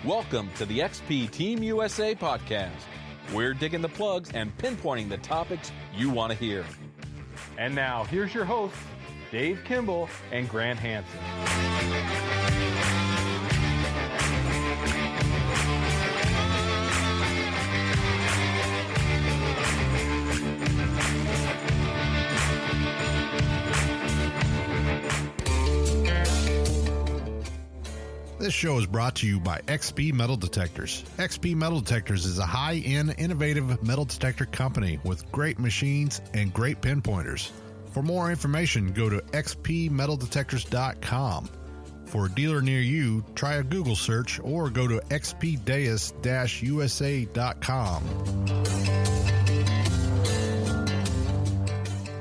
Welcome to the XP Team USA podcast. We're digging the plugs and pinpointing the topics you want to hear. And now, here's your hosts, Dave Kimball and Grant Hansen. This show is brought to you by XP Metal Detectors. XP Metal Detectors is a high-end, innovative metal detector company with great machines and great pinpointers. For more information, go to xpmetaldetectors.com. For a dealer near you, try a Google search or go to xpdeus-usa.com.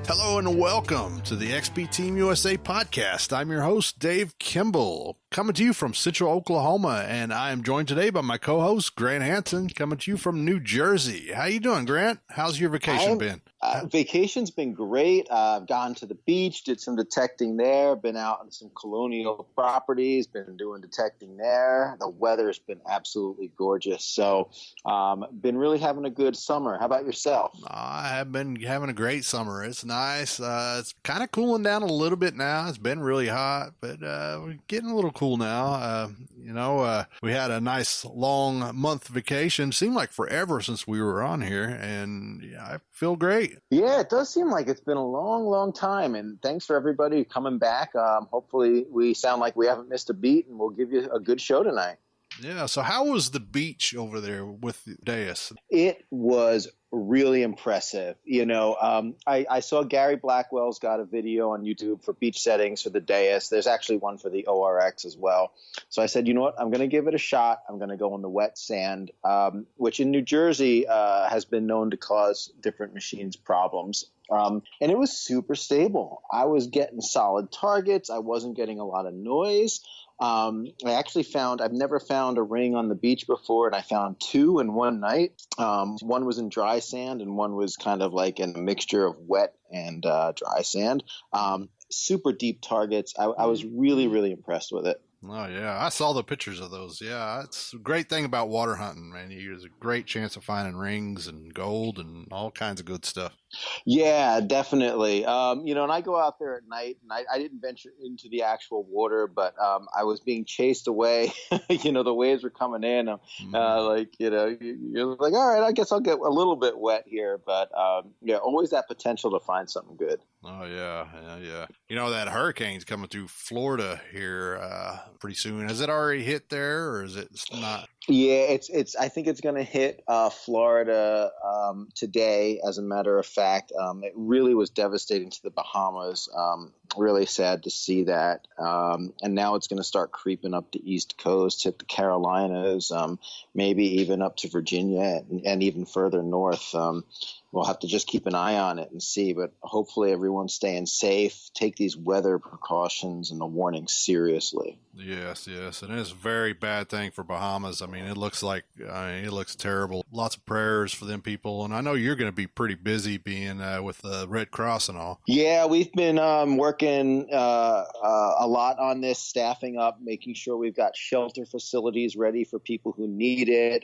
Hello and welcome to the XP Team USA podcast. I'm your host, Dave Kimball, coming to you from Central Oklahoma, and I am joined today by my co-host, Grant Hansen, coming to you from New Jersey. How you doing, Grant? How's your vacation been? Vacation's been great. I've gone to the beach, did some detecting there, been out on some colonial properties, been doing detecting there. The weather's been absolutely gorgeous. So been really having a good summer. How about yourself? I have been having a great summer. It's nice. It's kind of cooling down a little bit now. It's been really hot, but we're getting a little cool now. We had a nice long month vacation. Seemed like forever since we were on here, and yeah, I feel great. Yeah, it does seem like it's been a long, long time, and thanks for everybody coming back. Hopefully we sound like we haven't missed a beat, and we'll give you a good show tonight. Yeah, so how was the beach over there with Deus? It was really impressive. I saw Gary Blackwell's got a video on YouTube for beach settings for the Deus. There's actually one for the ORX as well. So I said, you know what, I'm going to give it a shot. I'm going to go on the wet sand, which in New Jersey has been known to cause different machines problems. And it was super stable. I was getting solid targets. I wasn't getting a lot of noise. I actually I've never found a ring on the beach before, and I found two in one night. One was in dry sand, and one was kind of like in a mixture of wet and dry sand. Super deep targets. I was really, really impressed with it. Oh, yeah. I saw the pictures of those. Yeah, it's a great thing about water hunting, man. There's a great chance of finding rings and gold and all kinds of good stuff. Yeah, definitely. And I go out there at night, and I didn't venture into the actual water, but I was being chased away. The waves were coming in. You're like, all right, I guess I'll get a little bit wet here, but always that potential to find something good. Oh, yeah. That hurricane's coming through Florida here pretty soon. Has it already hit there, or is it not? Yeah, I think it's going to hit Florida today, as a matter of fact. It really was devastating to the Bahamas. Really sad to see that. And now it's going to start creeping up the East Coast, hit the Carolinas, maybe even up to Virginia and even further north. We'll have to just keep an eye on it and see, but hopefully everyone's staying safe. Take these weather precautions and the warnings seriously. Yes, and it's a very bad thing for Bahamas. I mean, it looks terrible. Lots of prayers for them people, and I know you're going to be pretty busy being with the Red Cross and all. Yeah, we've been working a lot on this, staffing up, making sure we've got shelter facilities ready for people who need it.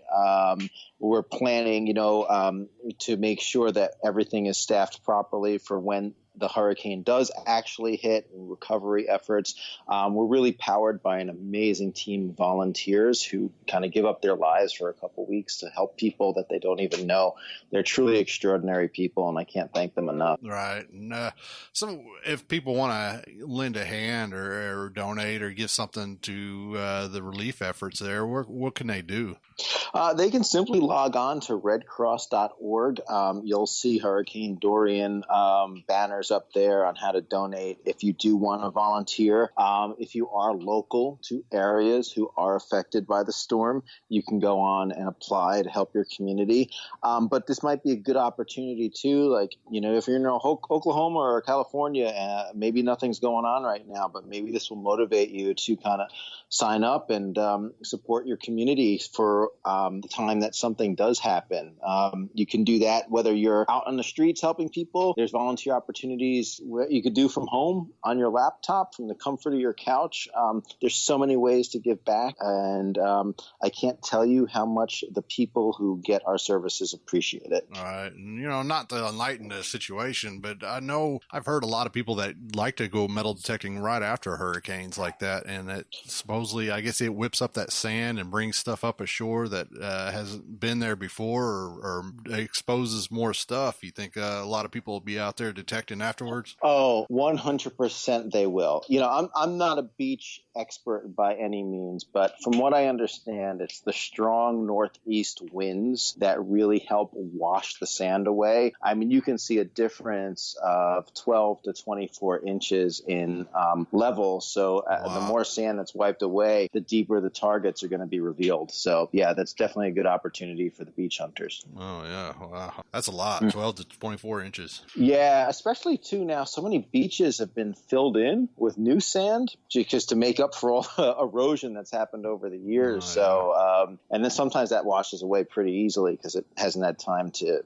We're planning, to make sure that everything is staffed properly for when the hurricane does actually hit, and recovery efforts. We're really powered by an amazing team of volunteers who kind of give up their lives for a couple weeks to help people that they don't even know. They're truly extraordinary people, and I can't thank them enough. Right. And, so if people want to lend a hand or donate or give something to the relief efforts there, what can they do? They can simply log on to redcross.org. You'll see Hurricane Dorian banners up there on how to donate if you do want to volunteer. If you are local to areas who are affected by the storm, you can go on and apply to help your community. But this might be a good opportunity too. Like, if you're in Oklahoma or California, maybe nothing's going on right now, but maybe this will motivate you to kind of sign up and support your community for the time that something does happen. You can do that whether you're out on the streets helping people. There's volunteer opportunities opportunities where you could do from home on your laptop, from the comfort of your couch. There's so many ways to give back, and I can't tell you how much the people who get our services appreciate it. All right. And, not to enlighten the situation, but I know I've heard a lot of people that like to go metal detecting right after hurricanes like that. And it supposedly, I guess it whips up that sand and brings stuff up ashore that hasn't been there before or exposes more stuff. You think a lot of people will be out there detecting afterwards? Oh, 100% they will. I'm not a beach expert by any means, but from what I understand, it's the strong northeast winds that really help wash the sand away. I mean, you can see a difference of 12 to 24 inches in level. So Wow. The more sand that's wiped away, the deeper the targets are going to be revealed. So yeah, that's definitely a good opportunity for the beach hunters. Oh, yeah. Wow. That's a lot. 12 to 24 inches. Yeah, especially too now, so many beaches have been filled in with new sand just to make up for all the erosion that's happened over the years. Oh, yeah. So, and then sometimes that washes away pretty easily because it hasn't had time to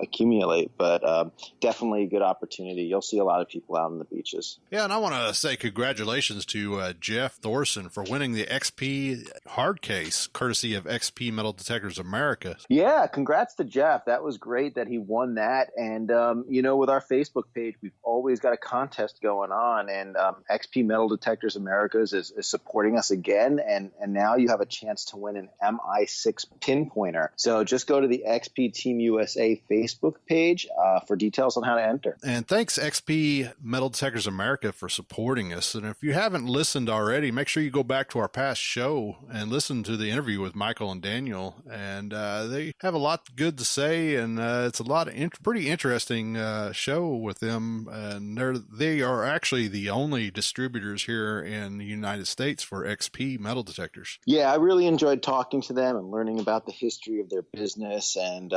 accumulate, but definitely a good opportunity. You'll see a lot of people out on the beaches. Yeah, and I want to say congratulations to Jeff Thorson for winning the XP hard case, courtesy of XP Metal Detectors America. Yeah, congrats to Jeff. That was great that he won that. And, with our Facebook page, we've always got a contest going on, and XP Metal Detectors Americas is supporting us again. And now you have a chance to win an MI6 pinpointer. So just go to the XP Team USA Facebook page for details on how to enter. And thanks XP Metal Detectors America for supporting us. And if you haven't listened already, make sure you go back to our past show and listen to the interview with Michael and Daniel. And they have a lot good to say, and it's a lot of pretty interesting show with them. And they are actually the only distributors here in the United States for XP metal detectors. Yeah, I really enjoyed talking to them and learning about the history of their business, and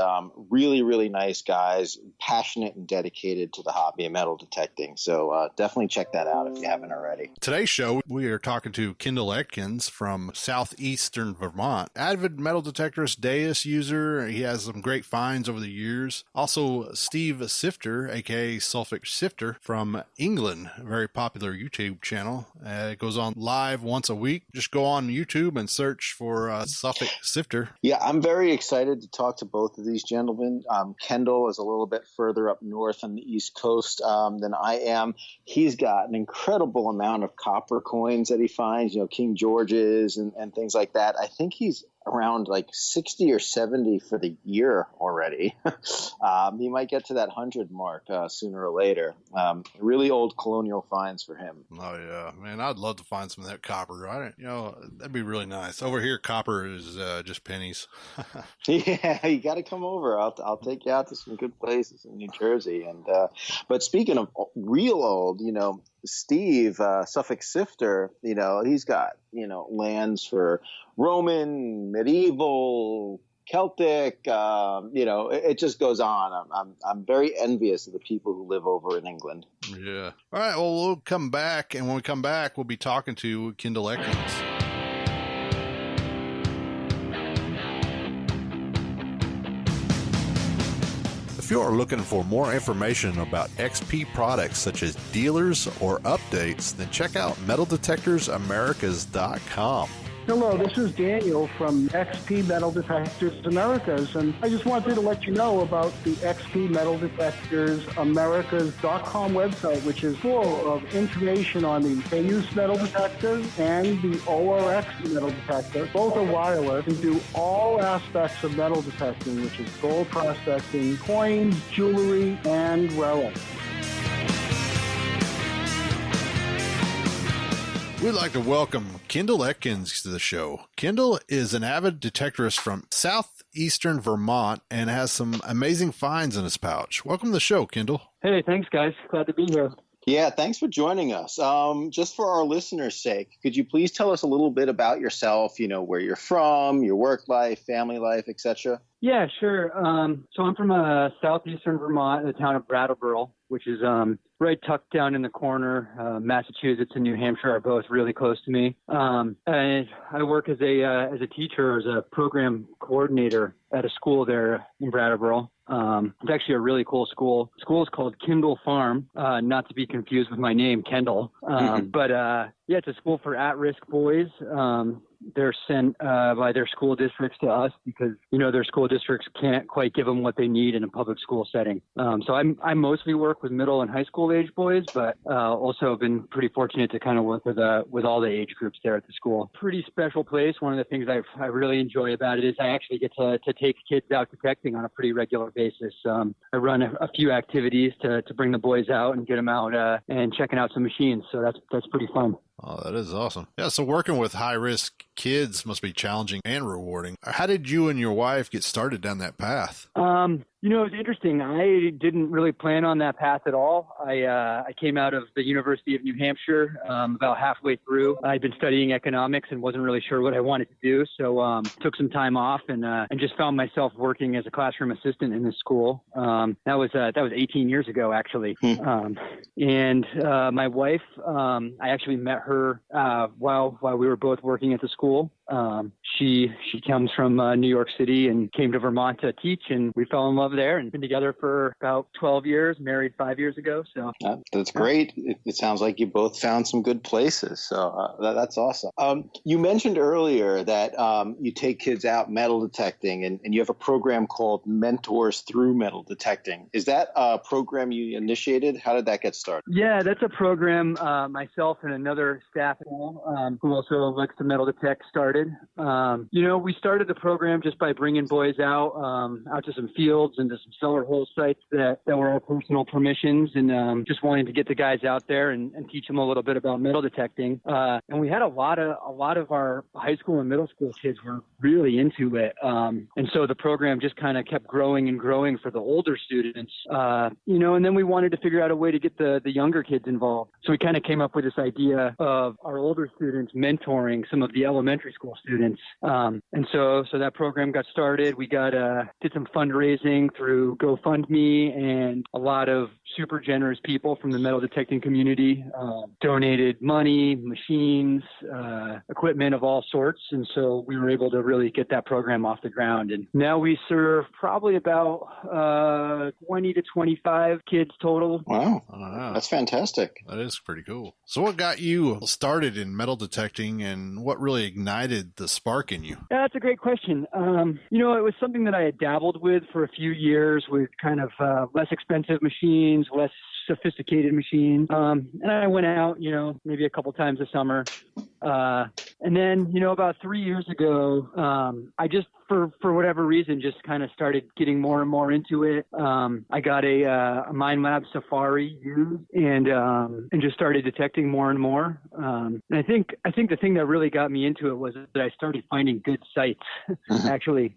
really, really nice guys, passionate and dedicated to the hobby of metal detecting. So definitely check that out if you haven't already. Today's show, we are talking to Kendall Edkins from southeastern Vermont. Avid metal detectorist, Deus user. He has some great finds over the years. Also, Steve Sifter, aka Suffolk Sifter from England, a very popular YouTube channel. It goes on live once a week. Just go on YouTube and search for Suffolk Sifter. Yeah, I'm very excited to talk to both of these gentlemen. Kendall is a little bit further up north on the East Coast than I am. He's got an incredible amount of copper coins that he finds, King George's and things like that. I think he's around like 60 or 70 for the year already. He might get to that 100 mark sooner or later. Really old colonial finds for him. Oh yeah, man, I'd love to find some of that copper. That'd be really nice. Over here, copper is just pennies. Yeah, you got to come over. I'll take you out to some good places in New Jersey. And but speaking of real old, Steve Suffolk Sifter, he's got lands for Roman, medieval, Celtic, it just goes on. I'm very envious of the people who live over in England. Yeah. All right. Well, we'll come back, and when we come back, we'll be talking to Kendall Edkins. If you are looking for more information about XP products such as dealers or updates, then check out MetalDetectorsAmericas.com. Hello, this is Daniel from XP Metal Detectors Americas, and I just wanted to let you know about the XP Metal Detectors Americas.com website, which is full of information on the Deus metal detector and the ORX metal detector. Both are wireless and do all aspects of metal detecting, which is gold prospecting, coins, jewelry, and relics. We'd like to welcome Kendall Edkins to the show. Kendall is an avid detectorist from southeastern Vermont and has some amazing finds in his pouch. Welcome to the show, Kendall. Hey, thanks, guys. Glad to be here. Yeah, thanks for joining us. Just for our listeners' sake, could you please tell us a little bit about yourself, where you're from, your work life, family life, etc.? Yeah, sure. So I'm from southeastern Vermont, the town of Brattleboro, which is right tucked down in the corner. Massachusetts and New Hampshire are both really close to me. And I work as a teacher, as a program coordinator at a school there in Brattleboro. It's actually a really cool school. The school is called Kendall Farm, not to be confused with my name, Kendall. But yeah, it's a school for at-risk boys. They're sent by their school districts to us because, their school districts can't quite give them what they need in a public school setting. So I mostly work with middle and high school age boys, but also have been pretty fortunate to kind of work with all the age groups there at the school. Pretty special place. One of the things I really enjoy about it is I actually get to take kids out detecting on a pretty regular basis. I run a few activities to bring the boys out and get them out and checking out some machines. So that's pretty fun. Oh, that is awesome. Yeah, so working with high-risk kids must be challenging and rewarding. How did you and your wife get started down that path? It's interesting. I didn't really plan on that path at all. I came out of the University of New Hampshire about halfway through. I'd been studying economics and wasn't really sure what I wanted to do, so took some time off and just found myself working as a classroom assistant in this school. That was 18 years ago, actually. And my wife, I actually met her while we were both working at the school. She comes from New York City and came to Vermont to teach, and we fell in love there and been together for about 12 years, married 5 years ago. So that's great. It sounds like you both found some good places. So that's awesome. You mentioned earlier that you take kids out metal detecting, and you have a program called Mentors Through Metal Detecting. Is that a program you initiated? How did that get started? Yeah, that's a program myself and another staff who also likes to metal detect started. We started the program just by bringing boys out to some fields and to some cellar hole sites that were our personal permissions, and just wanting to get the guys out there and teach them a little bit about metal detecting. And we had a lot of our high school and middle school kids were really into it. And so the program just kind of kept growing and growing for the older students, and then we wanted to figure out a way to get the younger kids involved. So we kind of came up with this idea of our older students mentoring some of the elementary school students. And so that program got started. We did some fundraising through GoFundMe, and a lot of super generous people from the metal detecting community donated money, machines, equipment of all sorts. And so we were able to really get that program off the ground. And now we serve probably about 20 to 25 kids total. Wow. That's fantastic. That is pretty cool. So what got you started in metal detecting, and what really ignited the spark in you? Yeah, that's a great question. It was something that I had dabbled with for a few years with kind of less expensive machines, less sophisticated machines. And I went out, maybe a couple times a summer. And then, about 3 years ago, I just, for whatever reason, just kind of started getting more and more into it. I got a Minelab Safari used and just started detecting more and more. And I think the thing that really got me into it was that I started finding good sites. Actually,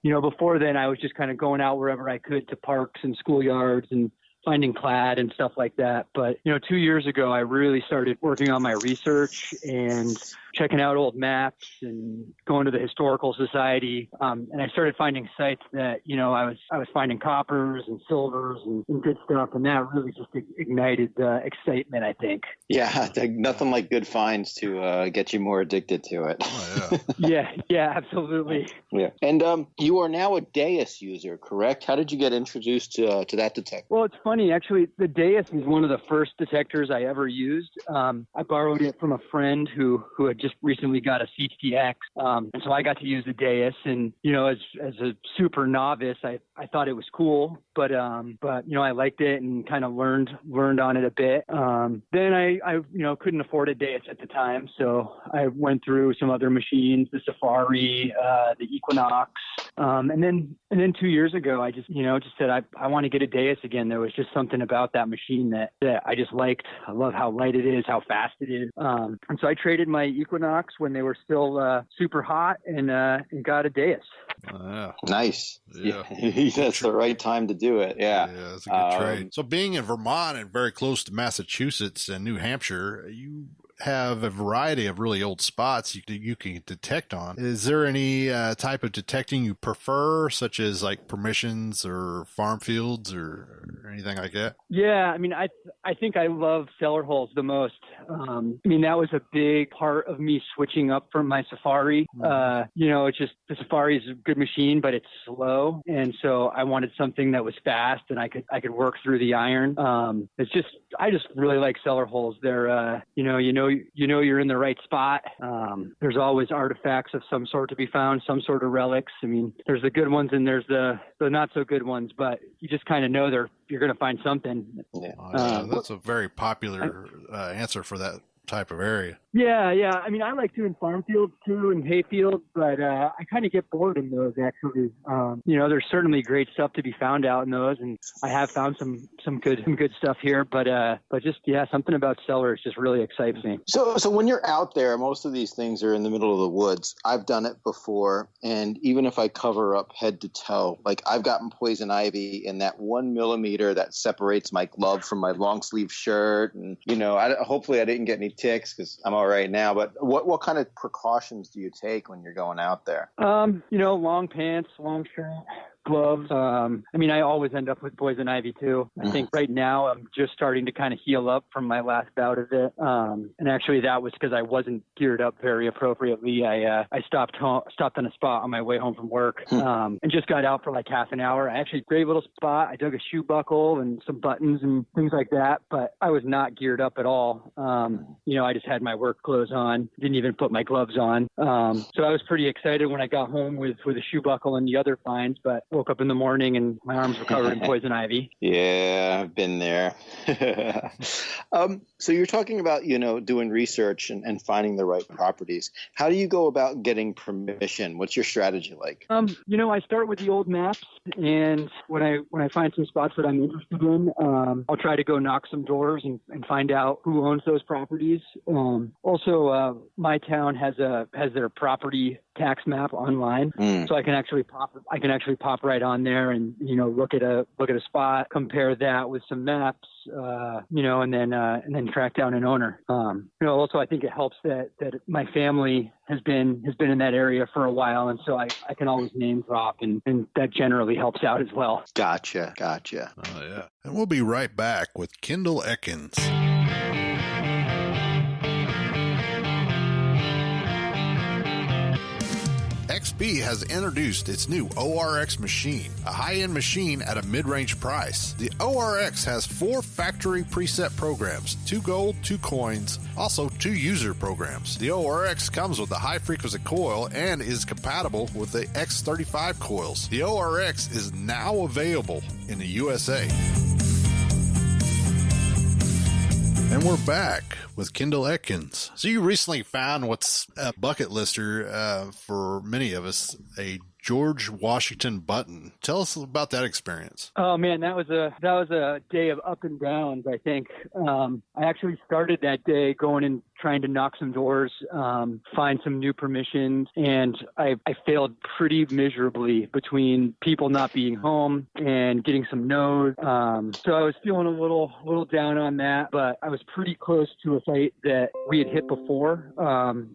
before then I was just kind of going out wherever I could to parks and schoolyards and finding clad and stuff like that. But, 2 years ago, I really started working on my research and checking out old maps and going to the Historical Society. And I started finding sites that, I was finding coppers and silvers and good stuff. And that really just ignited excitement, I think. Yeah, nothing like good finds to get you more addicted to it. Oh, yeah. Yeah, absolutely. Yeah. And you are now a Deus user, correct? How did you get introduced to that detector? Well, it's funny. Actually, the Deus is one of the first detectors I ever used. I borrowed it from a friend who had just recently got a CTX. And so I got to use the Deus. And, as a super novice, I thought it was cool. But I liked it and kind of learned on it a bit. Then I couldn't afford a Deus at the time. So I went through some other machines, the Safari, the Equinox. And then 2 years ago, I just said, I want to get a Deus again. There was just something about that machine that I just liked. I love how light it is, how fast it is. And so I traded my Equinox when they were still super hot and got a Deus. Nice. Yeah. That's the right time to do it. Yeah. Yeah, that's a good trade. So being in Vermont and very close to Massachusetts and New Hampshire, you have a variety of really old spots you can detect on. Is there any type of detecting you prefer, such as like permissions or farm fields or anything like that? Yeah, I mean, I think I love cellar holes the most. I mean, that was a big part of me switching up from my Safari. It's just the Safari is a good machine, but it's slow, and so I wanted something that was fast and I could work through the iron. I just really like cellar holes. They're you're in the right spot. There's always artifacts of some sort to be found, some sort of relics. I mean, there's the good ones and there's the not so good ones, but you just kind of know you're going to find something. Yeah. That's a very popular answer for that type of area. Yeah. I mean, I like doing farm fields too and hay fields, but I kind of get bored in those actually. There's certainly great stuff to be found out in those, and I have found some good stuff here. But just something about cellars just really excites me. So when you're out there, most of these things are in the middle of the woods. I've done it before, and even if I cover up head to toe, like I've gotten poison ivy in that 1 millimeter that separates my glove from my long sleeve shirt, and hopefully I didn't get any ticks because I'm all right now. But what kind of precautions do you take when you're going out there? Long pants, long shirt, gloves. I always end up with poison ivy too. I think right now I'm just starting to kind of heal up from my last bout of it. And actually that was because I wasn't geared up very appropriately. I stopped on a spot on my way home from work and just got out for like half an hour. I actually, great little spot. I dug a shoe buckle and some buttons and things like that, but I was not geared up at all. I just had my work clothes on, didn't even put my gloves on. So I was pretty excited when I got home with a shoe buckle and the other finds, but woke up in the morning and my arms were covered in poison ivy. Yeah, I've been there. So you're talking about, doing research and finding the right properties. How do you go about getting permission? What's your strategy like? I start with the old maps, and when I find some spots that I'm interested in, I'll try to go knock some doors and find out who owns those properties. Also, my town has their property tax map online, so I can actually pop right on there and look at a spot, compare that with some maps, and then track down an owner. Also I think it helps that my family has been in that area for a while, and so I can always name drop, and that generally helps out as well. Gotcha. Oh yeah, and we'll be right back with Kendall Edkins. XP has introduced its new ORX machine, a high-end machine at a mid-range price. The ORX has 4 factory preset programs, 2 gold, 2 coins, also 2 user programs. The ORX comes with a high-frequency coil and is compatible with the X35 coils. The ORX is now available in the USA. And we're back with Kendall Edkins. So you recently found what's a bucket lister for many of us, a George Washington button. Tell us about that experience. Oh man, that was a day of up and downs, I think. I actually started that day going and trying to knock some doors, find some new permissions, and I failed pretty miserably between people not being home and getting some no's. So I was feeling a little down on that, but I was pretty close to a site that we had hit before.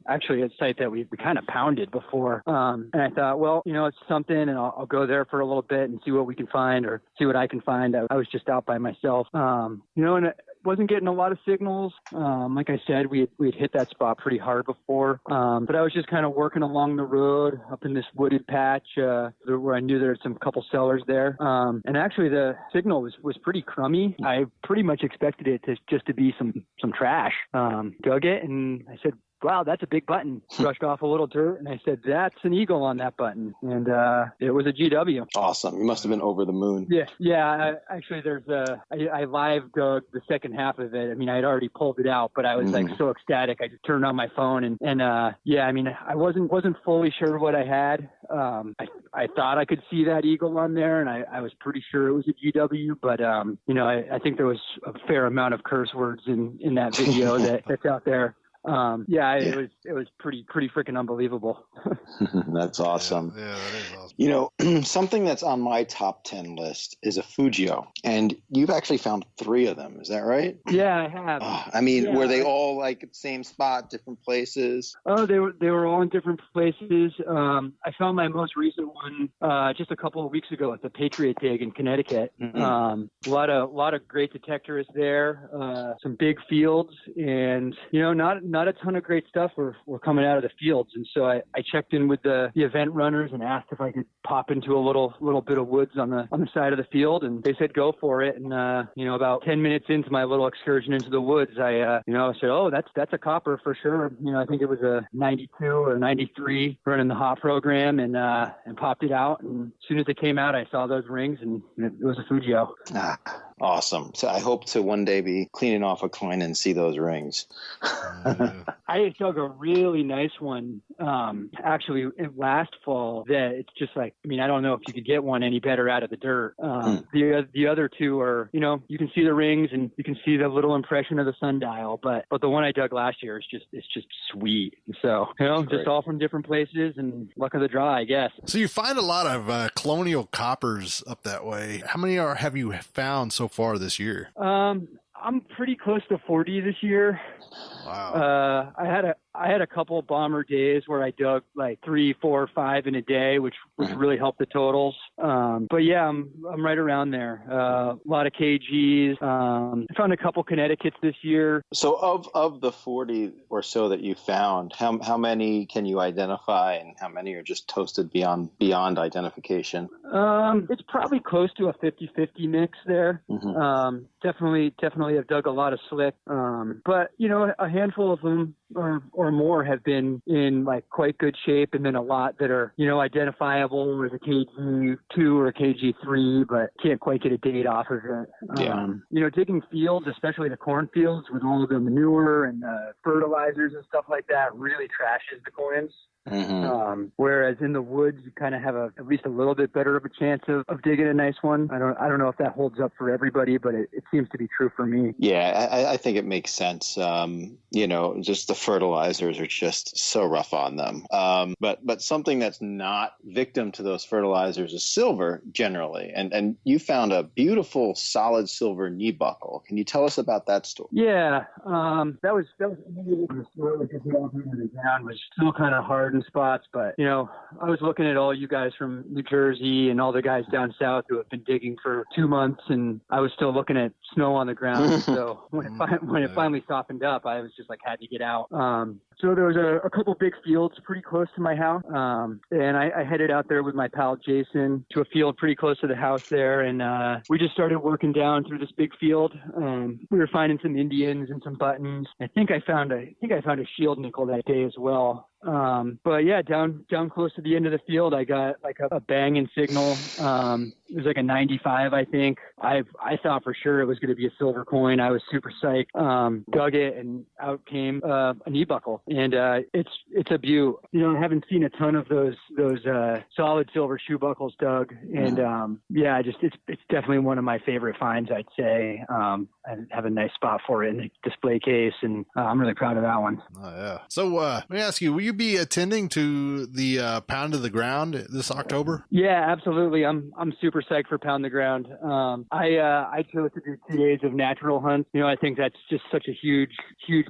Actually, a site that we kind of pounded before. And I thought, well, it's something, and I'll go there for a little bit and see what we can find or see what I can find. I was just out by myself, and it wasn't getting a lot of signals. Like I said, we had hit that spot pretty hard before, but I was just kind of working along the road up in this wooded patch where I knew there were some couple cellars there. And actually the signal was pretty crummy. I pretty much expected it to be some trash. Dug it, and I said, wow, that's a big button. Brushed off a little dirt, and I said, that's an eagle on that button. And it was a GW. Awesome. You must have been over the moon. Yeah. Actually, I live dug the second half of it. I mean, I had already pulled it out, but I was like so ecstatic. I just turned on my phone, and I mean, I wasn't fully sure what I had. I thought I could see that eagle on there, and I was pretty sure it was a GW, but I think there was a fair amount of curse words in that video that's out there. It was pretty freaking unbelievable. That's awesome. Yeah, that is awesome. You know, something that's on my top 10 list is a Fujio, and you've actually found 3 of them. Is that right? Yeah, I have. I mean, were they all like at the same spot, different places? Oh, they were all in different places. I found my most recent one just a couple of weeks ago at the Patriot Dig in Connecticut. A lot of great detectorists there. Some big fields, and not a ton of great stuff were coming out of the fields. And so I checked in with the event runners and asked if I could pop into a little bit of woods on the side of the field, and they said go for it. And about 10 minutes into my little excursion into the woods, I said, oh, that's a copper for sure. I think it was a 92 or 93 running the hot program, and popped it out. And as soon as it came out, I saw those rings, and it was a Fujio. Awesome. So I hope to one day be cleaning off a coin and see those rings. I dug a really nice one actually last fall that it's just like, I mean, I don't know if you could get one any better out of the dirt. The other 2 are, you can see the rings and you can see the little impression of the sundial, but the one I dug last year is just sweet. So, just all from different places and luck of the draw, I guess. So you find a lot of colonial coppers up that way. How many have you found so far this year? I'm pretty close to 40 this year. Wow. I had a couple of bomber days where I dug like 3, 4, 5 in a day, which really helped the totals. But yeah, I'm right around there. A lot of KGs. I found a couple Connecticut's this year. So of the 40 or so that you found, how many can you identify, and how many are just toasted beyond identification? It's probably close to a 50-50 mix there. Definitely have dug a lot of slick. But a handful of them or more have been in like quite good shape, and then a lot that are identifiable as a KG2 or a KG3, but can't quite get a date off of it. Digging fields, especially the cornfields with all of the manure and the fertilizers and stuff like that, really trashes the coins. Whereas in the woods, you kind of have at least a little bit better of a chance of digging a nice one. I don't know if that holds up for everybody, but it seems to be true for me. Yeah, I think it makes sense. Just the fertilizers are just so rough on them. But something that's not victim to those fertilizers is silver generally. And you found a beautiful solid silver knee buckle. Can you tell us about that story? Yeah, that was the story just down was still kind of hard in spots, but I was looking at all you guys from New Jersey and all the guys down south who have been digging for 2 months, and I was still looking at snow on the ground. So when it finally softened up, I was just like had to get out. So there was a couple big fields pretty close to my house, and I headed out there with my pal Jason to a field pretty close to the house there, and we just started working down through this big field. We were finding some Indians and some buttons. I think I found a shield nickel that day as well. But yeah, down close to the end of the field, I got like a banging signal. It was like a 95, I think. I thought for sure it was going to be a silver coin. I was super psyched. Dug it, and out came a knee buckle, and it's a beaut. I haven't seen a ton of those solid silver shoe buckles dug, and it's definitely one of my favorite finds, I'd say. I have a nice spot for it in the display case, and I'm really proud of that one. Oh yeah. So let me ask you, will you be attending to the Pound of the Ground this October? Yeah, absolutely. I'm super psyched for Pound the Ground. I chose to do 2 days of natural hunts. I think that's just such a huge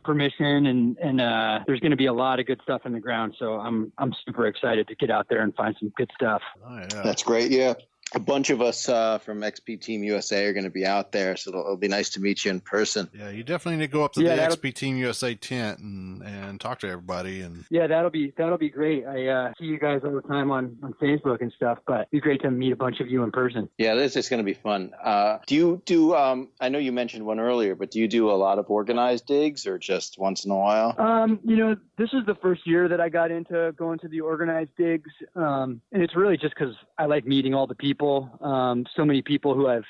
permission, and there's going to be a lot of good stuff in the ground. So I'm super excited to get out there and find some good stuff. Oh, yeah. That's great. Yeah. A bunch of us from XP Team USA are going to be out there, so it'll be nice to meet you in person. Yeah, you definitely need to go up to the XP Team USA tent and talk to everybody. And yeah, that'll be great. I see you guys all the time on Facebook and stuff, but it'd be great to meet a bunch of you in person. Yeah, this is going to be fun. Do you do? I know you mentioned one earlier, but do you do a lot of organized digs, or just once in a while? This is the first year that I got into going to the organized digs, and it's really just because I like meeting all the people. So many people who I've,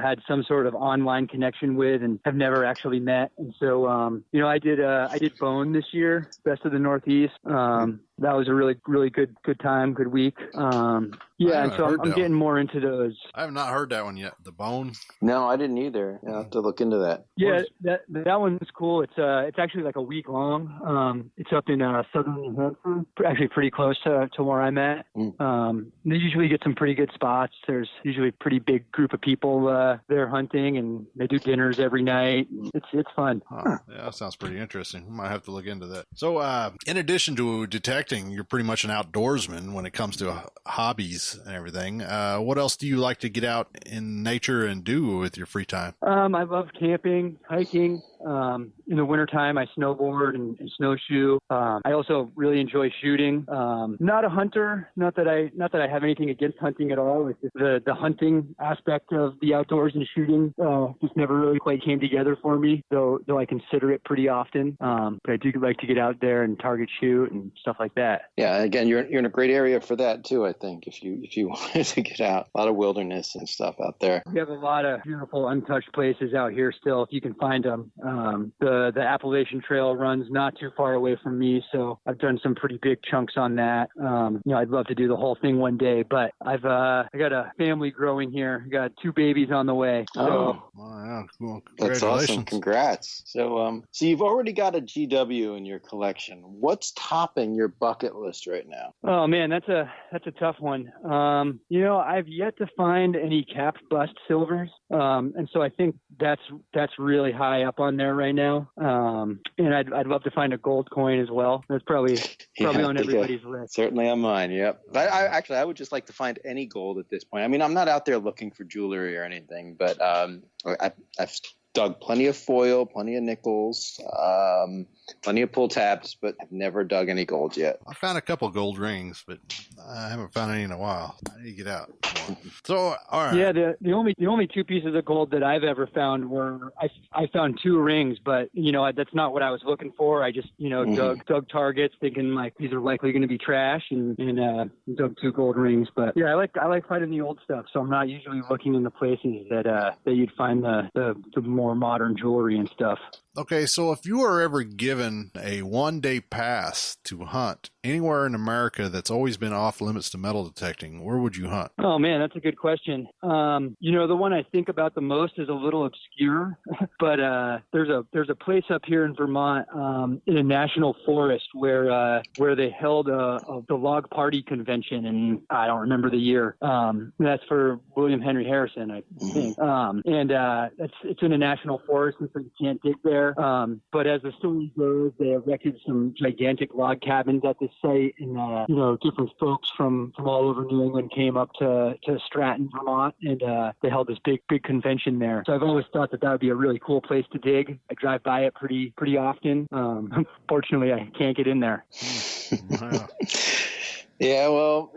had some sort of online connection with and have never actually met. And so, I did Bone this year, Best of the Northeast. that was a really, really good time, good week. Yeah, and so I'm getting more into those. I have not heard that one yet. The Bone? No, I didn't either. I'll have to look into that. Yeah, that one's cool. It's actually like a week long. It's up in southern New Hampshire, actually pretty close to where I'm at. They usually get some pretty good spots. There's usually a pretty big group of people there hunting, and they do dinners every night. It's fun. Huh. Yeah, that sounds pretty interesting. I might have to look into that. So, in addition to detecting, you're pretty much an outdoorsman when it comes to hobbies and everything. What else do you like to get out in nature and do with your free time? I love camping, hiking. In the wintertime, I snowboard and snowshoe. I also really enjoy shooting. Not a hunter. Not that I have anything against hunting at all. It's just the hunting aspect of the outdoors and shooting just never really quite came together for me. Though I consider it pretty often. But I do like to get out there and target shoot and stuff like that. Yeah, again, you're in a great area for that too. I think if you wanted to get out, a lot of wilderness and stuff out there. We have a lot of beautiful untouched places out here still, if you can find them. The Appalachian Trail runs not too far away from me, so I've done some pretty big chunks on that. I'd love to do the whole thing one day, but I got a family growing here. I got 2 babies on the way. So. Wow, cool. That's awesome. Congrats. So you've already got a GW in your collection. What's topping your bucket list right now? Oh man, that's a tough one. I've yet to find any capped bust silvers, and so I think that's really high up on there right now. And I'd love to find a gold coin as well. That's probably on everybody's list. Certainly on mine. Yep. I would just like to find any gold at this point. I mean, I'm not out there looking for jewelry or anything, but I've dug plenty of foil, plenty of nickels, plenty of pull tabs, but I've never dug any gold yet. I found a couple gold rings, but I haven't found any in a while. I need to get out more. So, all right. Yeah, the only 2 pieces of gold that I've ever found were I found 2 rings, but that's not what I was looking for. I just dug targets, thinking like these are likely going to be trash, and dug 2 gold rings. But yeah, I like finding the old stuff, so I'm not usually looking in the places that you'd find the more modern jewelry and stuff. Okay, so if you were ever given a one-day pass to hunt anywhere in America that's always been off limits to metal detecting, where would you hunt? Oh man, that's a good question. The one I think about the most is a little obscure, but there's a place up here in Vermont in a national forest where they held the log party convention, and I don't remember the year. That's for William Henry Harrison, I think. It's in a national forest, and so you can't dig there. But as the story goes, they erected some gigantic log cabins at this site, and different folks from all over New England came up to Stratton, Vermont, and they held this big convention there. So I've always thought that would be a really cool place to dig. I drive by it pretty often. Unfortunately, I can't get in there. Wow. Yeah, well,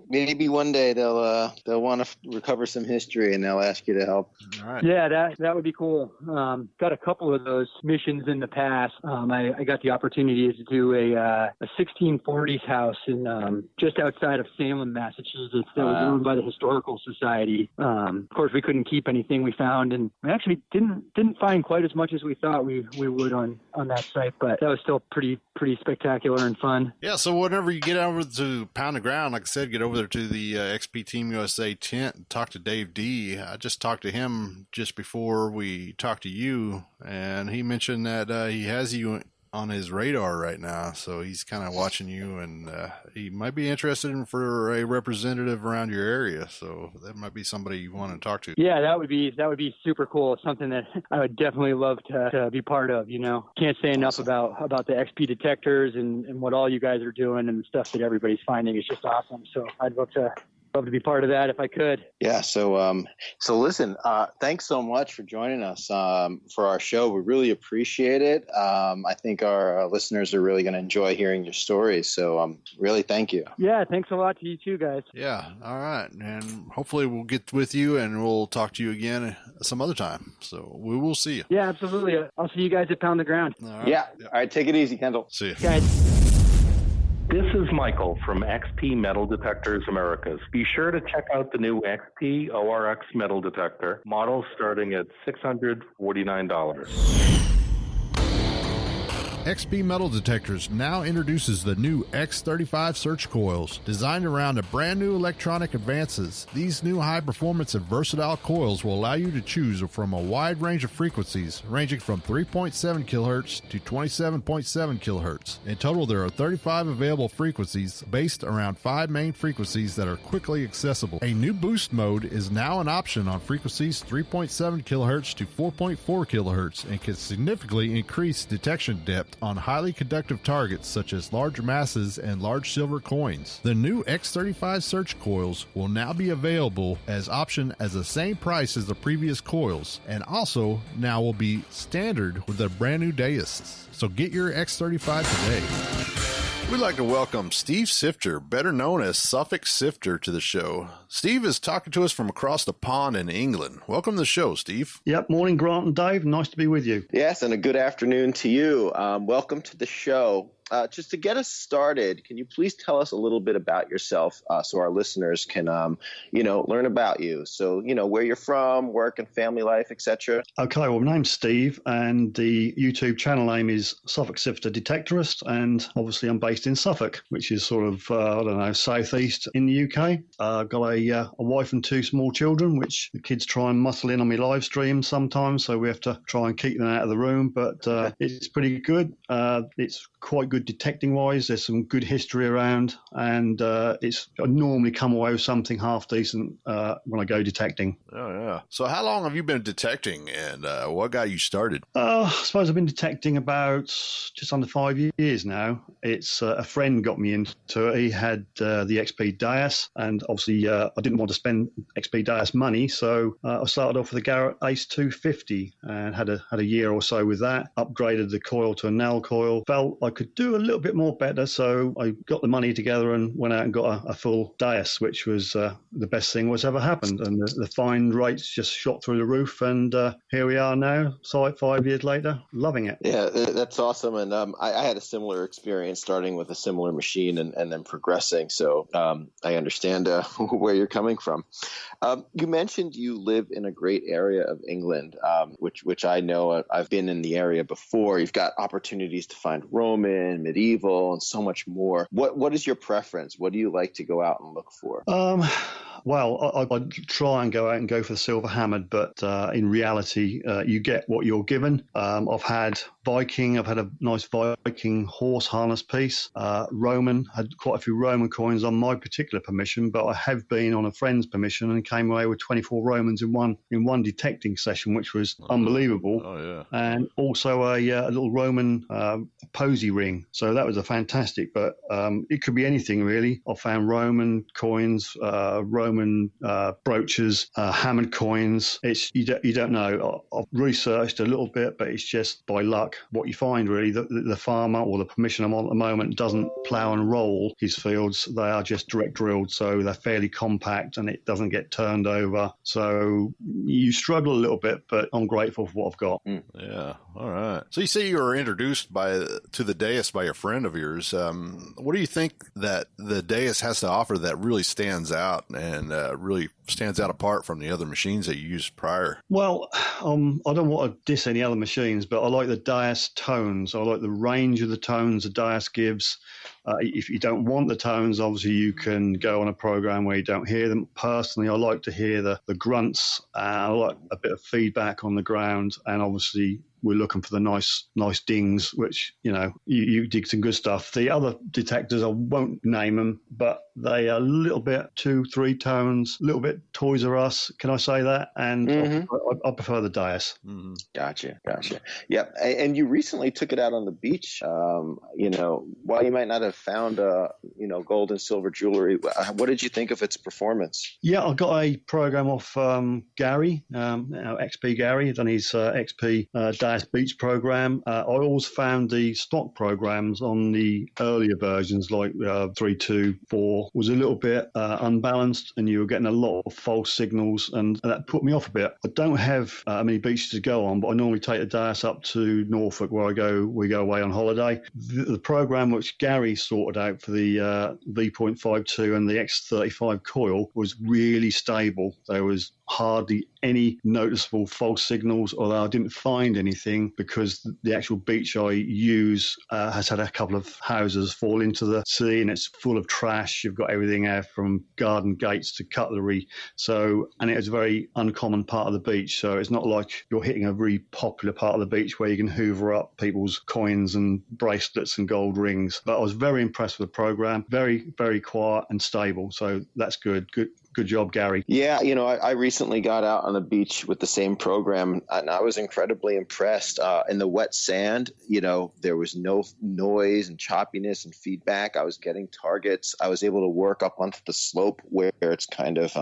maybe one day they'll want to recover some history and they'll ask you to help. All right. Yeah, that would be cool. Got a couple of those missions in the past. I got the opportunity to do a 1640s house in just outside of Salem, Massachusetts. That was owned by the Historical Society. Of course, we couldn't keep anything we found, and we actually didn't find quite as much as we thought we would on that site. But that was still pretty spectacular and fun. Yeah. So whenever you get over to Pound the Ground, like I said, get over there to the XP Team USA tent and talk to Dave D. I just talked to him just before we talked to you, and he mentioned that he has you on his radar right now, so he's kind of watching you, and he might be interested in for a representative around your area, so that might be somebody you want to talk to. Yeah, that would be super cool. It's something that I would definitely love to be part of. Can't say enough about the XP detectors and what all you guys are doing, and the stuff that everybody's finding is just awesome. So I'd love to be part of that if I could. Yeah. So listen, thanks so much for joining us for our show. We really appreciate it. I think our listeners are really going to enjoy hearing your stories. So really thank you. Yeah. Thanks a lot to you too, guys. Yeah. All right. And hopefully we'll get with you and we'll talk to you again some other time. So we will see you. Yeah, absolutely. I'll see you guys at Pound the Ground. All right. Yeah. All right. Take it easy, Kendall. See you. Guys. This is Michael from XP Metal Detectors Americas. Be sure to check out the new XP ORX metal detector, models starting at $649. XP Metal Detectors now introduces the new X35 search coils. Designed around a brand new electronic advances, these new high-performance and versatile coils will allow you to choose from a wide range of frequencies, ranging from 3.7 kHz to 27.7 kHz. In total, there are 35 available frequencies based around 5 main frequencies that are quickly accessible. A new boost mode is now an option on frequencies 3.7 kHz to 4.4 kHz and can significantly increase detection depth on highly conductive targets such as large masses and large silver coins. The new X35 search coils will now be available as option as the same price as the previous coils, and also now will be standard with the brand new Deus. So get your X35 today. We'd like to welcome Steve Sifter, better known as Suffolk Sifter, to the show. Steve is talking to us from across the pond in England. Welcome to the show, Steve. Yep. Morning, Grant and Dave. Nice to be with you. Yes, and a good afternoon to you. Welcome to the show. Just to get us started, can you please tell us a little bit about yourself so our listeners can, learn about you? So, where you're from, work and family life, etc. Okay. Well, my name's Steve, and the YouTube channel name is Suffolk Sifter Detectorist, and obviously I'm based in Suffolk, which is sort of, southeast in the UK. Got a wife and 2 small children, which the kids try and muscle in on my live stream sometimes, so we have to try and keep them out of the room, but it's pretty good. It's quite good detecting wise. There's some good history around, and I normally come away with something half decent when I go detecting. Oh, yeah. So how long have you been detecting, and what got you started? I suppose I've been detecting about just under 5 years now. It's a friend got me into it. He had the XP Deus, and obviously I didn't want to spend XP Deus money, so I started off with the Garrett Ace 250 and had a year or so with that. Upgraded the coil to a Nell coil. Felt I could do a little bit more better, so I got the money together and went out and got a full Deus, which was the best thing that's ever happened. And the find rates just shot through the roof, and here we are now, 5 years later, loving it. Yeah, that's awesome. And I had a similar experience starting with a similar machine and then progressing. So I understand where you're coming from. You mentioned you live in a great area of England, which I know. I've been in the area before. You've got opportunities to find Roman, medieval, and so much more. What is your preference? What do you like to go out and look for? Well, I try and go out and go for the silver hammered, but in reality, you get what you're given. I've had Viking. I've had a nice Viking horse harness piece. Roman, had quite a few Roman coins on my particular permission, but I have been on a friend's permission and came away with 24 Romans in one detecting session, which was unbelievable. Oh, yeah. And also a little Roman posy ring. So that was a fantastic, but it could be anything really. I found Roman coins, Roman brooches, hammered coins. You don't know. I've researched a little bit, but it's just by luck what you find really. The farmer or the permission I'm on at the moment doesn't plough and roll his fields. They are just direct drilled, so they're fairly compact and it doesn't get turned over. So you struggle a little bit, but I'm grateful for what I've got. Yeah. All right. So you say you were introduced to the Deus by a friend of yours. What do you think that the Deus has to offer that really stands out and really stands out apart from the other machines that you used prior? Well, I don't want to diss any other machines, but I like the Deus tones. I like the range of the tones the Deus gives. If you don't want the tones, obviously you can go on a program where you don't hear them. Personally, I like to hear the grunts. I like a bit of feedback on the ground, and obviously we're looking for the nice dings, which, you dig some good stuff. The other detectors, I won't name them, but they are a little bit 2-3 tones, a little bit Toys R Us. Can I say that? And I prefer the Deus. Mm-hmm. Gotcha. Yeah. And you recently took it out on the beach. While you might not have found, gold and silver jewelry, what did you think of its performance? Yeah, I got a program off Gary, XP Gary, done his XP Deus Beach program. I always found the stock programs on the earlier versions, like 3.2, 4, was a little bit unbalanced, and you were getting a lot of false signals, and that put me off a bit. I don't have many beaches to go on, but I normally take the Deus up to Norfolk, where we go away on holiday. The program which Gary sorted out for the V.52 and the X35 coil was really stable. There was hardly any noticeable false signals, although I didn't find anything because the actual beach I use has had a couple of houses fall into the sea, and it's full of trash. You've got everything there from garden gates to cutlery. And it's a very uncommon part of the beach. So it's not like you're hitting a really popular part of the beach where you can hoover up people's coins and bracelets and gold rings. But I was very impressed with the program. Very, very quiet and stable. So that's good. Good job, Gary. Yeah, I recently got out on the beach with the same program, and I was incredibly impressed. In the wet sand, there was no noise and choppiness and feedback. I was getting targets. I was able to work up onto the slope where it's kind of,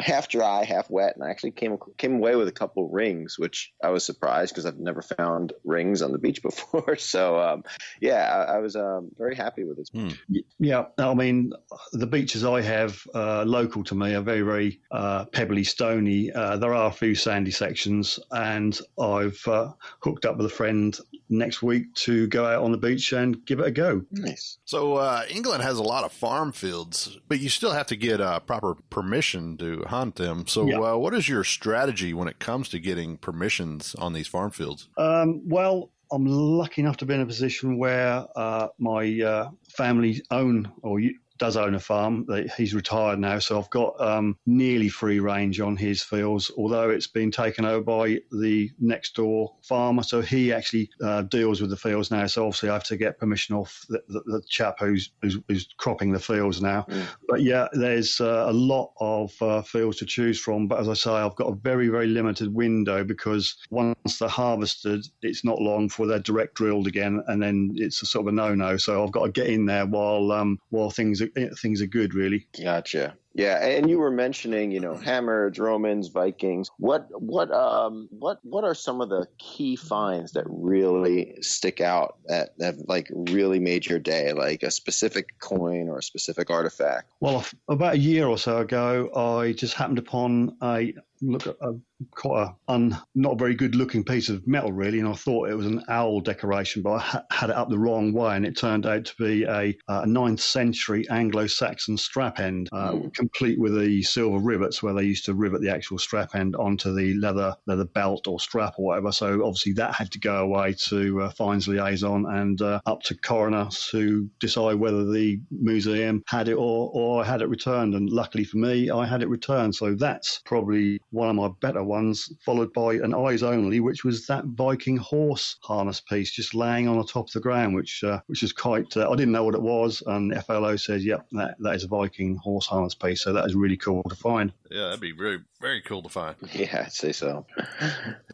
half dry, half wet, and I actually came away with a couple rings, which I was surprised because I've never found rings on the beach before. So, I was very happy with it. Yeah, I mean, the beaches I have local to me are very, very pebbly, stony. There are a few sandy sections, and I've hooked up with a friend next week to go out on the beach and give it a go. Nice. So England has a lot of farm fields, but you still have to get proper permission to hunt them. So what is your strategy when it comes to getting permissions on these farm fields? Well, I'm lucky enough to be in a position where my family does own a farm. He's retired now, so I've got nearly free range on his fields, although it's been taken over by the next door farmer. So he actually deals with the fields now. So obviously I have to get permission off the chap who's cropping the fields now. But yeah, there's a lot of fields to choose from. But as I say, I've got a very, very limited window because once they're harvested, it's not long before they're direct drilled again, and then it's a sort of a no-no. So I've got to get in there while things are good, really. Gotcha. Yeah, and you were mentioning, Hammards, Romans, Vikings. What are some of the key finds that really stick out that like really made your day, like a specific coin or a specific artifact? Well, about a year or so ago, I just happened upon quite a not very good looking piece of metal, really, and I thought it was an owl decoration, but I had it up the wrong way, and it turned out to be a 9th century Anglo-Saxon strap end, complete with the silver rivets where they used to rivet the actual strap end onto the leather belt or strap or whatever. So obviously that had to go away to Fines Liaison and up to coroner to decide whether the museum had it or I had it returned. And luckily for me, I had it returned. So that's probably one of my better ones, followed by an eyes only, which was that Viking horse harness piece just laying on the top of the ground, which is quite. I didn't know what it was, and FLO says, "Yep, that is a Viking horse harness piece." So that is really cool to find. Yeah, that'd be very, very cool to find. Yeah, I'd say so.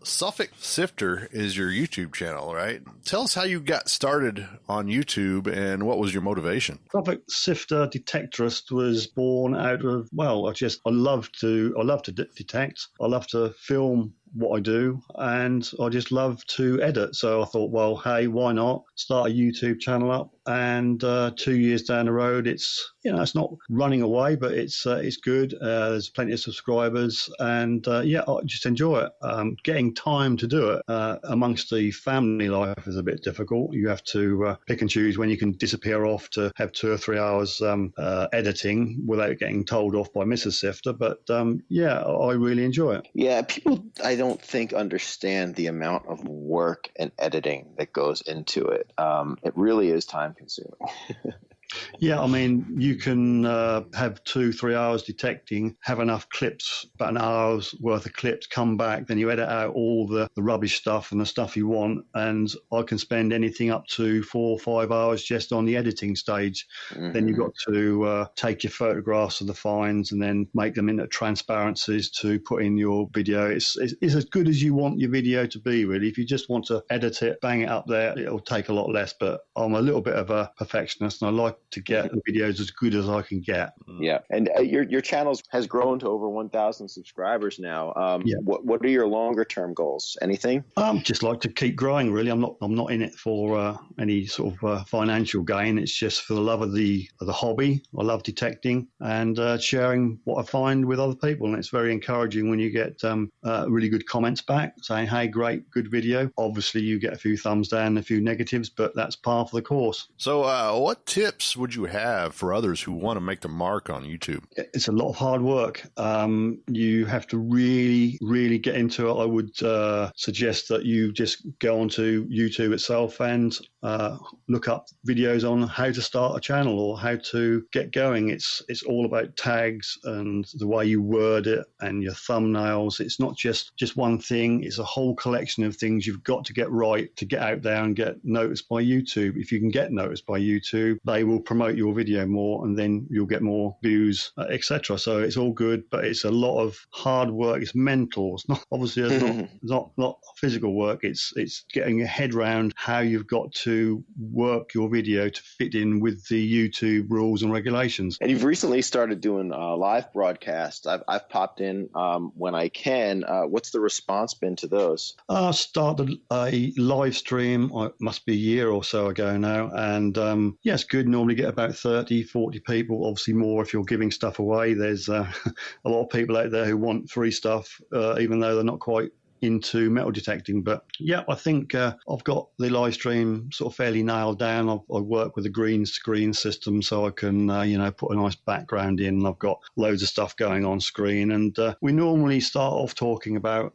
Suffolk Sifter is your YouTube channel, right? Tell us how you got started on YouTube and what was your motivation. Suffolk Sifter Detectorist was born out of, I love to detect. I love to film what I do, and I just love to edit. So I thought, well, hey, why not start a YouTube channel up? And 2 years down the road, it's not running away, but it's good. There's plenty of subscribers, and I just enjoy it. Getting time to do it amongst the family life is a bit difficult. You have to pick and choose when you can disappear off to have 2 or 3 hours editing without getting told off by Mrs. Sifter. But I really enjoy it. Yeah, people I don't think understand the amount of work and editing that goes into it. It really is time consuming. Yeah, I mean, you can have 2-3 hours detecting, have enough clips, about an hour's worth of clips, come back, then you edit out all the rubbish stuff and the stuff you want, and I can spend anything up to 4 or 5 hours just on the editing stage. Mm-hmm. Then you've got to take your photographs of the finds and then make them into transparencies to put in your video. It's as good as you want your video to be, really. If you just want to edit it, bang it up there, it'll take a lot less, but I'm a little bit of a perfectionist, and I like to get the videos as good as I can get. Yeah, and your channel has grown to over 1,000 subscribers now. What are your longer term goals? Anything? Just like to keep growing. Really, I'm not in it for any sort of financial gain. It's just for the love of the hobby. I love detecting and sharing what I find with other people, and it's very encouraging when you get really good comments back saying, "Hey, great, good video." Obviously, you get a few thumbs down, a few negatives, but that's par for the course. So, what tips would you you have for others who want to make the mark on YouTube? It's a lot of hard work. You have to really, really get into it. I would suggest that you just go onto YouTube itself and look up videos on how to start a channel or how to get going. It's all about tags and the way you word it and your thumbnails. It's not just one thing. It's a whole collection of things you've got to get right to get out there and get noticed by YouTube. If you can get noticed by YouTube, they will promote your video more and then you'll get more views, etc. So it's all good, but it's a lot of hard work. It's mental. It's not obviously it's not physical work. It's getting your head around how you've got to work your video to fit in with the YouTube rules and regulations. And you've recently started doing live broadcasts. I've popped in when I can. What's the response been to those? I started a live stream, it must be a year or so ago now, and yeah, it's good. Normally get about 30, 40 people, obviously more if you're giving stuff away. There's a lot of people out there who want free stuff, even though they're not quite into metal detecting. But yeah, I think I've got the live stream sort of fairly nailed down. I work with a green screen system so I can put a nice background in. I've got loads of stuff going on screen, and we normally start off talking about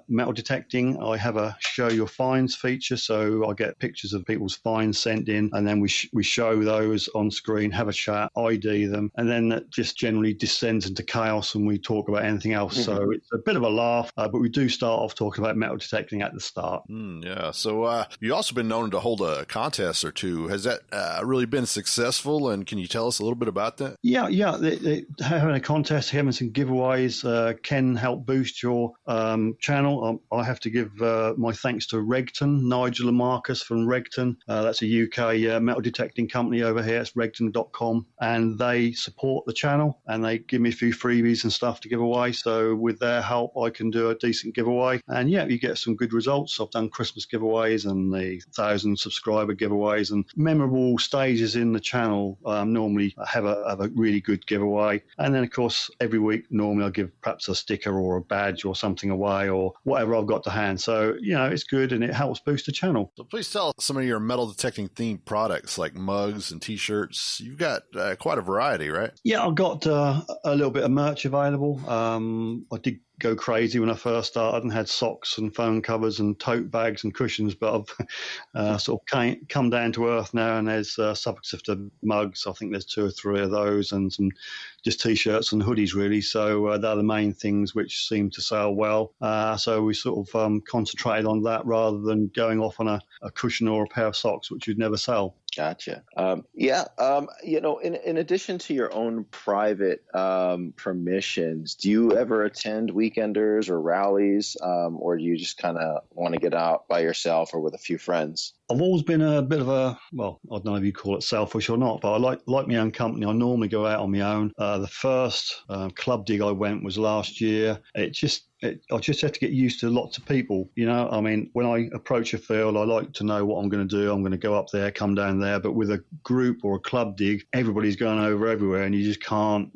metal detecting. I have a show your finds feature, so I get pictures of people's finds sent in, and then we show those on screen, have a chat, ID them, and then that just generally descends into chaos and we talk about anything else. So it's a bit of a laugh, but we do start off talking about metal detecting at the start. Yeah. So you've also been known to hold a contest or two. Has that really been successful? And can you tell us a little bit about that? Yeah. They having a contest, having some giveaways can help boost your channel. I have to give my thanks to Regton, Nigel and Marcus from Regton. That's a UK metal detecting company over here. It's regton.com, and they support the channel and they give me a few freebies and stuff to give away. So with their help, I can do a decent giveaway, and yeah, you get some good results. I've done Christmas giveaways and the 1,000 subscriber giveaways and memorable stages in the channel. Normally I have a really good giveaway, and then of course every week normally I'll give perhaps a sticker or a badge or something away or whatever I've got to hand. So it's good and it helps boost the channel. So please tell some of your metal detecting themed products like mugs and t-shirts. You've got quite a variety, right? Yeah, I've got a little bit of merch available. I did go crazy when I first started and had socks and phone covers and tote bags and cushions, but I've sort of come down to earth now, and there's Suffolk Sifter mugs. I think there's 2 or 3 of those, and some just t-shirts and hoodies really. So they're the main things which seem to sell well. So we sort of concentrated on that rather than going off on a cushion or a pair of socks, which you'd never sell. Gotcha. In addition to your own private permissions, do you ever attend weekenders or rallies, or do you just kind of want to get out by yourself or with a few friends? I've always been a bit of I don't know if you call it selfish or not, but I like my own company. I normally go out on my own. The first club dig I went was last year. I just have to get used to lots of people. I mean, when I approach a field, I like to know what I'm going to do. I'm going to go up there, come down there. But with a group or a club dig, everybody's going over everywhere, and you just can't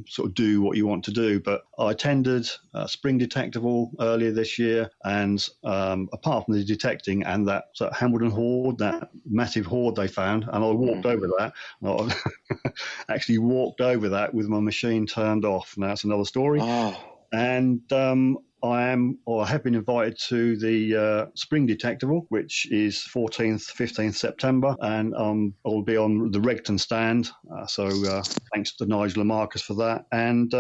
sort of do what you want to do. But I attended Spring Detectable earlier this year, and apart from the detecting and that Hambledon Hoard, that massive hoard they found, and I walked over that. I actually walked over that with my machine turned off. Now that's another story. Oh. And I have been invited to the Spring Detectable, which is 14th, 15th September, and I'll be on the Regton stand. So thanks to Nigel and Marcus for that. And,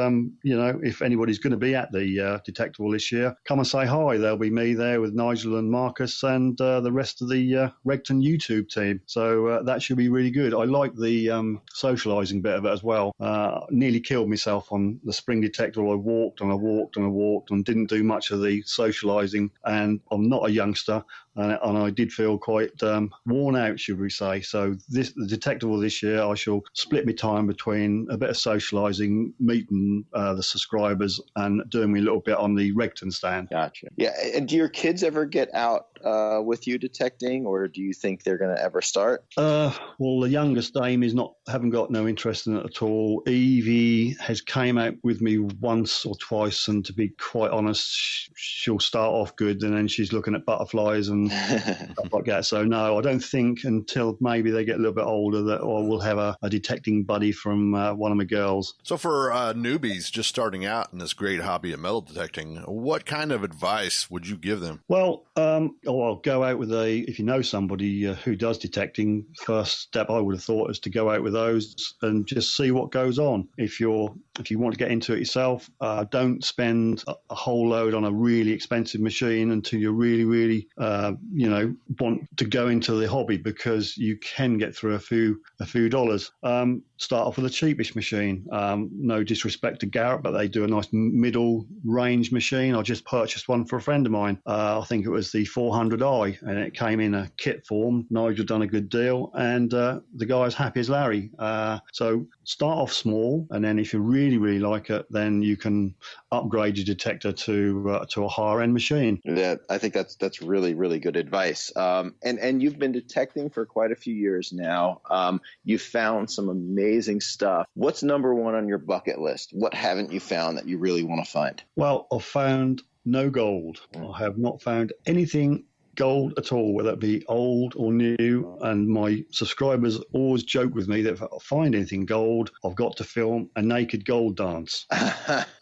if anybody's going to be at the Detectable this year, come and say hi. There'll be me there with Nigel and Marcus and the rest of the Regton YouTube team. So that should be really good. I like the socialising bit of it as well. Nearly killed myself on the Spring Detectable. I walked and didn't do much of the socialising, and I'm not a youngster, and I did feel quite worn out, should we say. So the Detectable this year, I shall split my time between a bit of socialising, meeting the subscribers, and doing me a little bit on the Regton stand. Gotcha. Yeah, and do your kids ever get out with you detecting, or do you think they're going to ever start? Well, the youngest Amy haven't got no interest in it at all. Evie has came out with me once or twice, and to be quite honest, she'll start off good, and then she's looking at butterflies and stuff like that. So no, I don't think until maybe they get a little bit older that I will have a detecting buddy from one of my girls. So for newbies just starting out in this great hobby of metal detecting, what kind of advice would you give them? Well, I'll go out with if you know somebody who does detecting, first step I would have thought is to go out with those and just see what goes on. If you want to get into it yourself, don't spend a whole load on a really expensive machine until you really, really, want to go into the hobby, because you can get through a few dollars. Start off with a cheapish machine. No disrespect to Garrett, but they do a nice middle range machine. I just purchased one for a friend of mine. I think it was the 400i, and it came in a kit form. Nigel done a good deal, and the guy's happy as Larry. So start off small, and then if you really, really like it, then you can upgrade your detector to a higher end machine. Yeah, I think that's really, really good advice. And you've been detecting for quite a few years now. You've found some amazing stuff. What's number one on your bucket list? What haven't you found that you really want to find? Well, I've found no gold. I have not found anything gold at all, whether it be old or new. And my subscribers always joke with me that if I find anything gold, I've got to film a naked gold dance.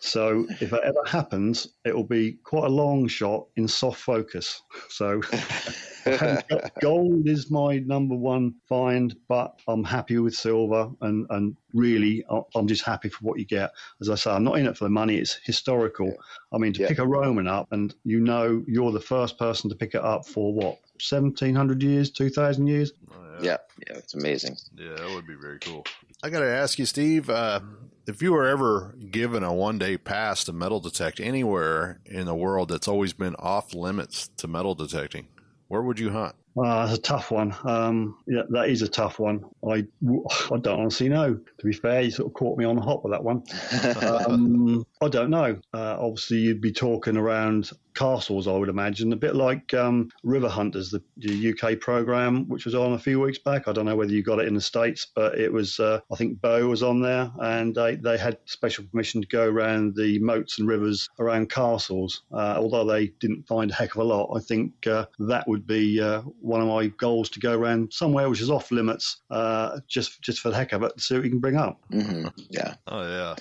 So if it ever happens, it will be quite a long shot in soft focus. So gold is my number one find, but I'm happy with silver, and really I'm just happy for what you get. As I say, I'm not in it for the money. It's historical. Yeah. I mean, to pick a Roman up, and you're the first person to pick it up for what, 1,700 years, 2,000 years? Yeah, it's amazing. Yeah, that would be very cool. I got to ask you, Steve, if you were ever given a one-day pass to metal detect anywhere in the world that's always been off limits to metal detecting, where would you hunt? That's a tough one. That is a tough one. I don't honestly know. To be fair, you sort of caught me on the hop with that one. I don't know. Obviously, you'd be talking around castles, I would imagine, a bit like River Hunters, the UK program, which was on a few weeks back. I don't know whether you got it in the States, but it was, I think Bo was on there, and they had special permission to go around the moats and rivers around castles. Although they didn't find a heck of a lot, I think that would be one of my goals, to go around somewhere which is off limits, just for the heck of it, to see what you can bring up. Mm-hmm. Yeah. Oh, yeah.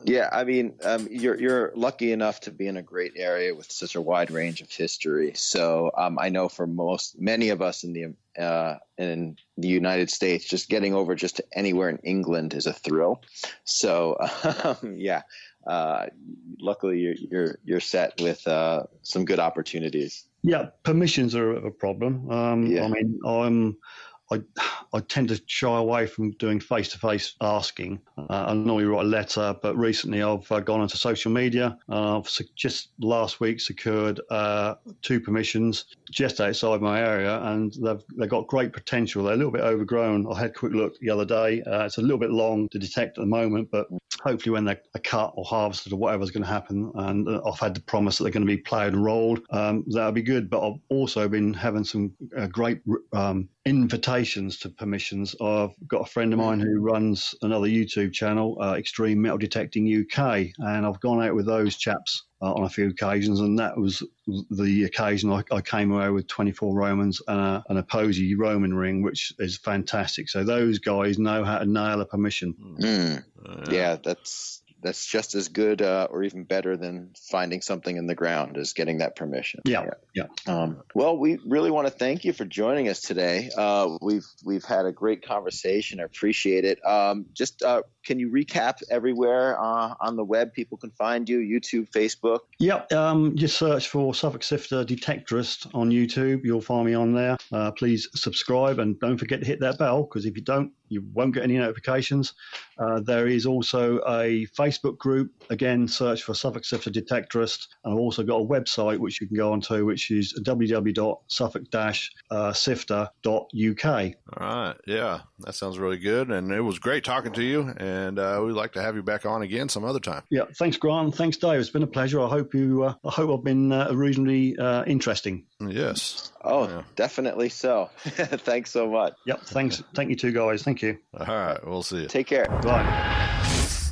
Yeah, I mean, you're lucky enough to be in a great area with such a wide range of history. So I know for many of us in the United States, just getting over just to anywhere in England is a thrill. So luckily you're set with some good opportunities. Yeah, permissions are a problem. I mean, I tend to shy away from doing face-to-face asking. I normally write a letter, but recently I've gone onto social media. I've just last week secured 2 permissions just outside my area, and they've got great potential. They're a little bit overgrown. I had a quick look the other day. It's a little bit long to detect at the moment, but hopefully when they're cut or harvested or whatever's going to happen, and I've had the promise that they're going to be ploughed and rolled, that'll be good. But I've also been having some great invitations to permissions. I've got a friend of mine who runs another YouTube channel, Extreme Metal Detecting UK, and I've gone out with those chaps on a few occasions, and that was the occasion I came away with 24 Romans and a Posey Roman ring, which is fantastic. So those guys know how to nail a permission. Yeah, that's just as good or even better than finding something in the ground, is getting that permission. Yeah. Well, we really want to thank you for joining us today. We've had a great conversation. I appreciate it. Can you recap everywhere on the web people can find you? YouTube, Facebook? Yep. Just search for Suffolk Sifter Detectorist on YouTube. You'll find me on there. Please subscribe, and don't forget to hit that bell, because if you don't, you won't get any notifications. There is also a Facebook group. Again, search for Suffolk Sifter Detectorist. And I've also got a website which you can go onto, which is www.suffolk-sifter.uk. All right. Yeah, that sounds really good. And it was great talking to you. And we'd like to have you back on again some other time. Yeah. Thanks, Grant. Thanks, Dave. It's been a pleasure. I hope I've been reasonably interesting. Yes. Oh, yeah. Definitely so. Thanks so much. Yep. Thanks. Thank you two guys. Thank you. All right. We'll see you. Take care. Bye.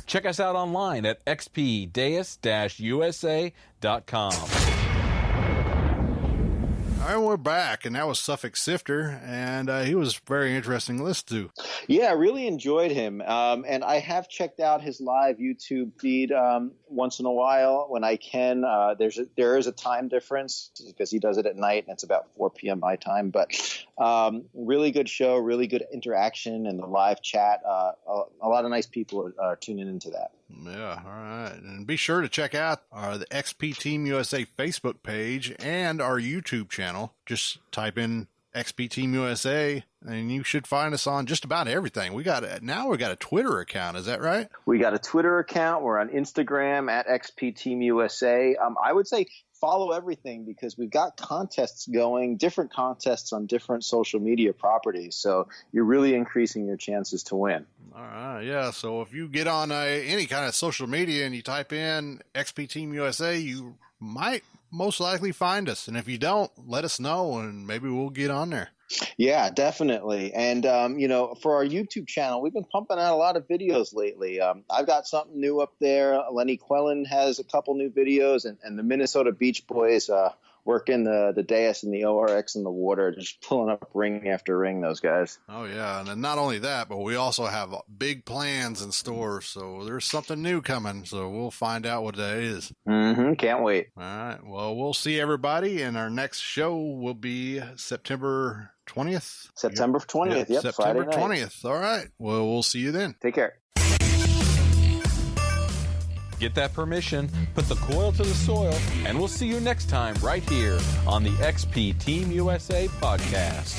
Check us out online at xpdeus-usa.com. All right, we're back, and that was Suffolk Sifter, and he was very interesting to listen to. Yeah, I really enjoyed him, and I have checked out his live YouTube feed once in a while when I can. There is a time difference because he does it at night, and it's about 4 p.m. my time. But really good show, really good interaction in the live chat. A lot of nice people are tuning into that. Yeah, all right. And be sure to check out the XP Team USA Facebook page and our YouTube channel. Just type in XP Team USA, and you should find us on just about everything. We got a Twitter account. Is that right? We got a Twitter account. We're on Instagram at XP Team USA. I would say follow everything because we've got contests going, different contests on different social media properties. So you're really increasing your chances to win. All right, yeah. So if you get on any kind of social media and you type in XP Team USA, you might most likely find us. And if you don't, let us know and maybe we'll get on there. Yeah, definitely. And, for our YouTube channel, we've been pumping out a lot of videos lately. I've got something new up there. Lenny Quellen has a couple new videos, and the Minnesota Beach Boys working the Deus and the ORX in the water, just pulling up ring after ring, those guys. Oh, yeah. And then not only that, but we also have big plans in store. So there's something new coming. So we'll find out what that is. Mm-hmm. Can't wait. All right. Well, we'll see everybody. And our next show will be September 20th. September 20th. Yep. September Friday night. 20th. All right. Well, we'll see you then. Take care. Get that permission, put the coil to the soil, and we'll see you next time right here on the XP Team USA podcast.